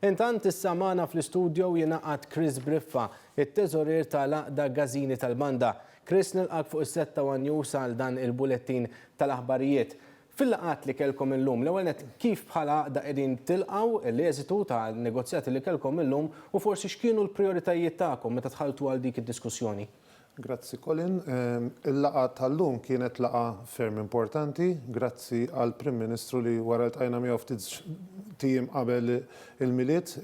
Intant issa magħna fl-istudju jingħaqad Chris Briffa, it-teżorier tal-Għaqda Gażini tal-Banda. Chris, nilqak fuq is-7 News għal dan il-bulettin tal-aħbarijiet. Fil-laqat li kellkom illum, l-ewwel nett kif bħala Għaqda qegħdin tilqgħu l-eżitu tan-negozjati li kellkom illum u forsi x'kienu l-prijoritajiet tagħkom meta tħalltu għal dik id-diskussjoni? Grazzi Colin. Il-laqa tal-lum kienet laqa ferm importanti, grazzi għal Prim Ministru li wara ltqajna miegħu ftit tim qabel il-miliet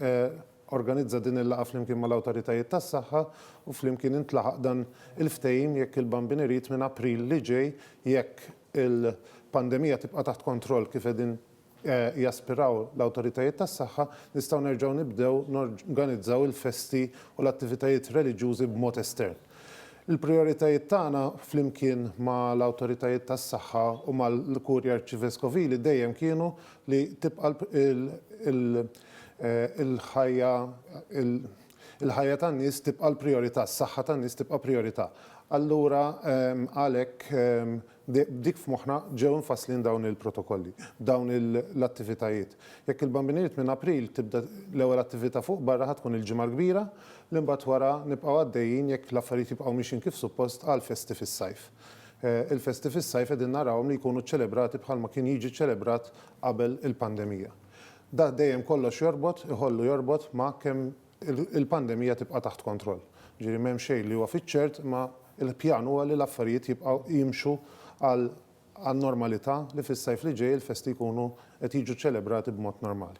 organizza din il-laqa flimkien mal-awtoritajiet tas-saħħa u flimkien intlaħaq dan il-ftehim jekk il-Bambin irid minn April li ġej jekk il-pandemija tibqa' taħt kontroll kif qegħdin jaspiraw l-awtoritajiet tas-saħħa nistgħu nerġgħu nibdew norganizzaw il-festi u l-attivitajiet reliġjużi b'mod estern. Il-prioritajiet tagħna flimkien mal awtoritajiet tas-saħħa u mal-Kurja Arċivescovili dejjem kienu li tibqa' il-ħajja tan-nies tibqa' l-prijorità, s-saħħa tan-nies tibqa' prijorità. Allura għalhekk dik f'moħħna ġew infasslin dawn il-protokolli, dawn l-attivitajiet. Jekk il-Bambiniet minn April tibda l-ewwel attività fuq barra ħatkun il-ġimgħa kbira li mbagħad wara nibqgħu għaddejjin jekk l-affarijiet jibqgħu mixin kif suppost għal festi fis-sajf. Il-festi fis-sajf qegħdin narawhom li jkunu ċċelebrati bħalma kien jiġi ċċelebrat qabel il-pandemija. Da dejjem kollox iħollu jorbot ma' kemm il-pandemija tibqa' taħt kontroll. Ġifieri m'hemm xejn li huwa fiċ-ċert ma' il-pjan huwa li l-affarijiet jibqgħu jimxu għal-normalità li fis-sajf li ġej il-festi jkunu qed jiġu ċċelebrati b'mod normali.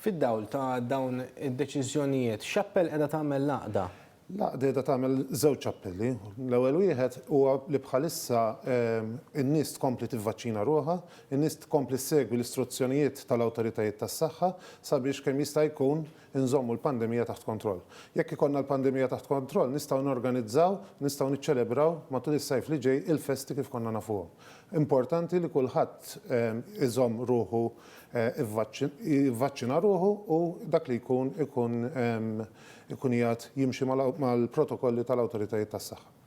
Fid-dawl ta' dawn id-deċiżjonijiet, x'appell qiegħda tagħmel l-Għaqda? L-Għaqda qiegħda tagħmel żewġ appelli. L-ewwel wieħed huwa li bħalissa n-nies tkompli tivvaċċina ruħha, in-nies tkompli ssegwi l-istruzzjonijiet tal-awtoritajiet tas-saħħa sabiex kemm jista' jkun inżommu l-pandemija taħt kontroll. Jekk ikollna l-pandemija taħt kontroll, nistgħu norganizzaw, nistgħu niċċelebraw matul is-sajf li ġej il-festi kif konna nafuhom. Importanti li kulħadd iżomm ruħu jivvaċċina ruħu u dak li jkun jgħid jimxi mal-protokolli tal-awtoritajiet tas-saħħa.